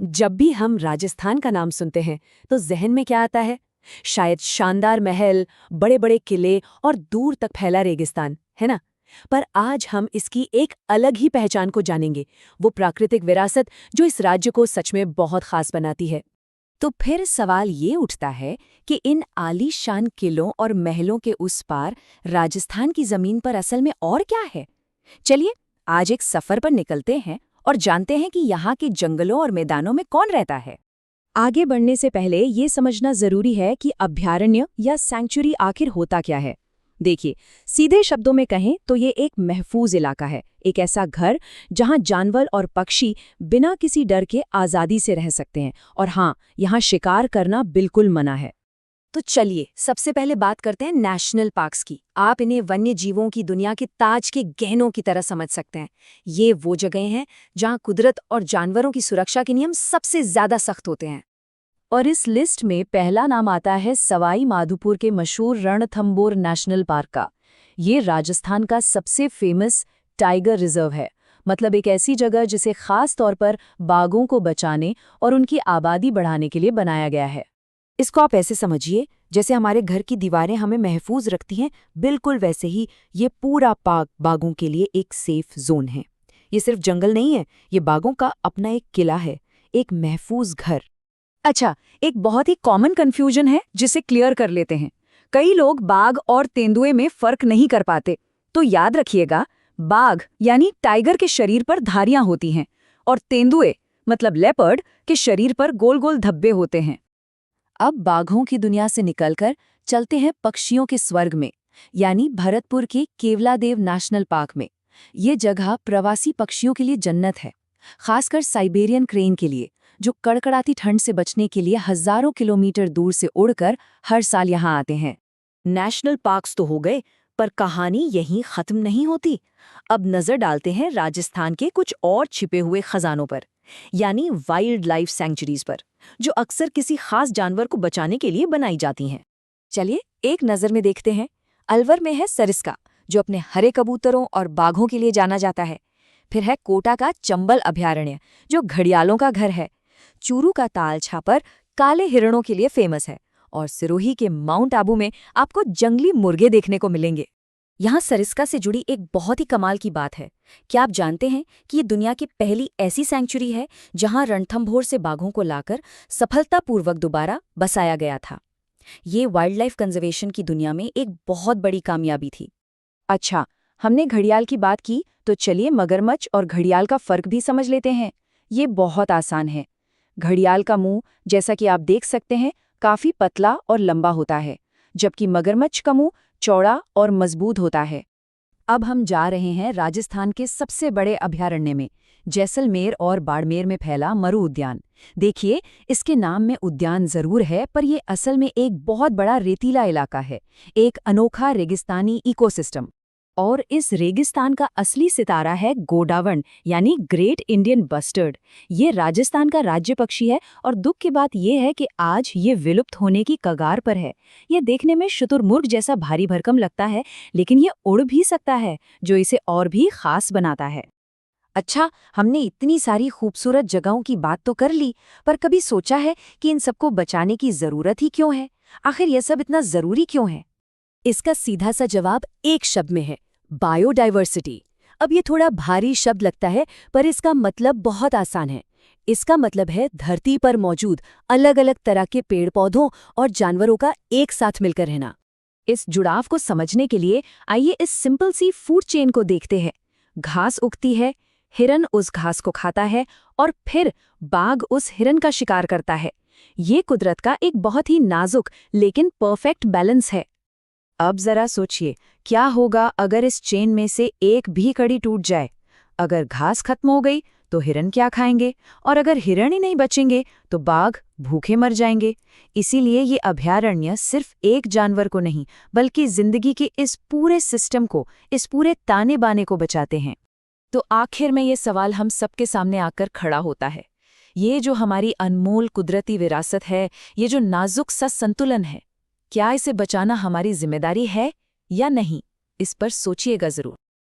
जब भी हम राजस्थान का नाम सुनते हैं तो जहन में क्या आता है? शायद शानदार महल, बड़े बड़े किले और दूर तक फैला रेगिस्तान, है ना? पर आज हम इसकी एक अलग ही पहचान को जानेंगे, वो प्राकृतिक विरासत जो इस राज्य को सच में बहुत खास बनाती है। तो फिर सवाल ये उठता है कि इन आलीशान किलों और महलों के उस पार राजस्थान की जमीन पर असल में और क्या है? चलिए आज एक सफर पर निकलते हैं और जानते हैं कि यहाँ के जंगलों और मैदानों में कौन रहता है। आगे बढ़ने से पहले ये समझना जरूरी है कि अभयारण्य या सैंक्चुरी आखिर होता क्या है। देखिए, सीधे शब्दों में कहें तो ये एक महफूज इलाका है, एक ऐसा घर जहां जानवर और पक्षी बिना किसी डर के आज़ादी से रह सकते हैं। और हाँ, यहाँ शिकार करना बिल्कुल मना है। तो चलिए सबसे पहले बात करते हैं नेशनल पार्क्स की। आप इन्हें वन्य जीवों की दुनिया के ताज के गहनों की तरह समझ सकते हैं। ये वो जगह हैं जहां कुदरत और जानवरों की सुरक्षा के नियम सबसे ज्यादा सख्त होते हैं। और इस लिस्ट में पहला नाम आता है सवाई माधोपुर के मशहूर रणथंभौर नेशनल पार्क का। ये राजस्थान का सबसे फेमस टाइगर रिजर्व है, मतलब एक ऐसी जगह जिसे खास तौर पर बाघों को बचाने और उनकी आबादी बढ़ाने के लिए बनाया गया है। इसको आप ऐसे समझिए जैसे हमारे घर की दीवारें हमें महफूज रखती हैं, बिल्कुल वैसे ही ये पूरा पार्क बाघों के लिए एक सेफ जोन है। ये सिर्फ जंगल नहीं है, ये बाघों का अपना एक किला है, एक महफूज घर। अच्छा, एक बहुत ही कॉमन कंफ्यूजन है जिसे क्लियर कर लेते हैं। कई लोग बाघ और तेंदुए में फर्क नहीं कर पाते। तो याद रखिएगा, बाघ यानी टाइगर के शरीर पर धारियां होती हैं और तेंदुए मतलब लेपर्ड के शरीर पर गोल गोल धब्बे होते हैं। अब बाघों की दुनिया से निकलकर चलते हैं पक्षियों के स्वर्ग में, यानी भरतपुर के केवलादेव नेशनल पार्क में। ये जगह प्रवासी पक्षियों के लिए जन्नत है, खासकर साइबेरियन क्रेन के लिए, जो कड़कड़ाती ठंड से बचने के लिए हजारों किलोमीटर दूर से उड़कर हर साल यहाँ आते हैं। नेशनल पार्क्स तो हो गए, पर कहानी यहीं खत्म नहीं होती। अब नजर डालते हैं राजस्थान के कुछ और छिपे हुए खजानों पर, यानी वाइल्ड लाइफ सैंक्चुरीज पर, जो अक्सर किसी खास जानवर को बचाने के लिए बनाई जाती हैं। चलिए एक नज़र में देखते हैं। अलवर में है सरिस्का, जो अपने हरे कबूतरों और बाघों के लिए जाना जाता है। फिर है कोटा का चंबल अभयारण्य, जो घड़ियालों का घर है। चूरू का ताल छापर काले हिरणों के लिए फेमस है। और सिरोही के माउंट आबू में आपको जंगली मुर्गे देखने को मिलेंगे। यहाँ सरिस्का से जुड़ी एक बहुत ही कमाल की बात है। क्या आप जानते हैं कि ये दुनिया की पहली ऐसी सैंक्चुरी है जहाँ रणथंभौर से बाघों को लाकर सफलतापूर्वक दोबारा बसाया गया था। ये वाइल्ड लाइफ कंजर्वेशन की दुनिया में एक बहुत बड़ी कामयाबी थी। अच्छा, हमने घड़ियाल की बात की, तो चलिए मगरमच्छ और घड़ियाल का फर्क भी समझ लेते हैं। ये बहुत आसान है। घड़ियाल का मुंह, जैसा कि आप देख सकते हैं, काफी पतला और लंबा होता है, जबकि मगरमच्छ का मुंह चौड़ा और मजबूत होता है। अब हम जा रहे हैं राजस्थान के सबसे बड़े अभयारण्य में, जैसलमेर और बाड़मेर में फैला मरु उद्यान। देखिए, इसके नाम में उद्यान जरूर है, पर यह असल में एक बहुत बड़ा रेतीला इलाका है, एक अनोखा रेगिस्तानी इकोसिस्टम। और इस रेगिस्तान का असली सितारा है गोडावण, यानी ग्रेट इंडियन बस्टर्ड। ये राजस्थान का राज्य पक्षी है और दुख की बात यह है कि आज ये विलुप्त होने की कगार पर है। ये देखने में शुतुरमुर्ग जैसा भारी भरकम लगता है, लेकिन ये उड़ भी सकता है, जो इसे और भी खास बनाता है। अच्छा, हमने इतनी सारी खूबसूरत जगहों की बात तो कर ली, पर कभी सोचा है कि इन सबको बचाने की जरूरत ही क्यों है? आखिर यह सब इतना जरूरी क्यों है? इसका सीधा सा जवाब एक शब्द में है, बायोडाइवर्सिटी। अब ये थोड़ा भारी शब्द लगता है, पर इसका मतलब बहुत आसान है। इसका मतलब है धरती पर मौजूद अलग अलग तरह के पेड़ पौधों और जानवरों का एक साथ मिलकर रहना। इस जुड़ाव को समझने के लिए आइए इस सिंपल सी फूड चेन को देखते हैं। घास उगती है, हिरन उस घास को खाता है और फिर बाघ उस हिरन का शिकार करता है। ये कुदरत का एक बहुत ही नाजुक लेकिन परफेक्ट बैलेंस है। अब जरा सोचिए, क्या होगा अगर इस चेन में से एक भी कड़ी टूट जाए? अगर घास खत्म हो गई तो हिरन क्या खाएंगे? और अगर हिरन ही नहीं बचेंगे तो बाघ भूखे मर जाएंगे। इसीलिए ये अभयारण्य सिर्फ एक जानवर को नहीं, बल्कि जिंदगी के इस पूरे सिस्टम को, इस पूरे ताने बाने को बचाते हैं। तो आखिर में ये सवाल हम सबके सामने आकर खड़ा होता है। ये जो हमारी अनमोल कुदरती विरासत है, ये जो नाजुक सा संतुलन है, क्या इसे बचाना हमारी जिम्मेदारी है या नहीं? इस पर सोचिएगा जरूर।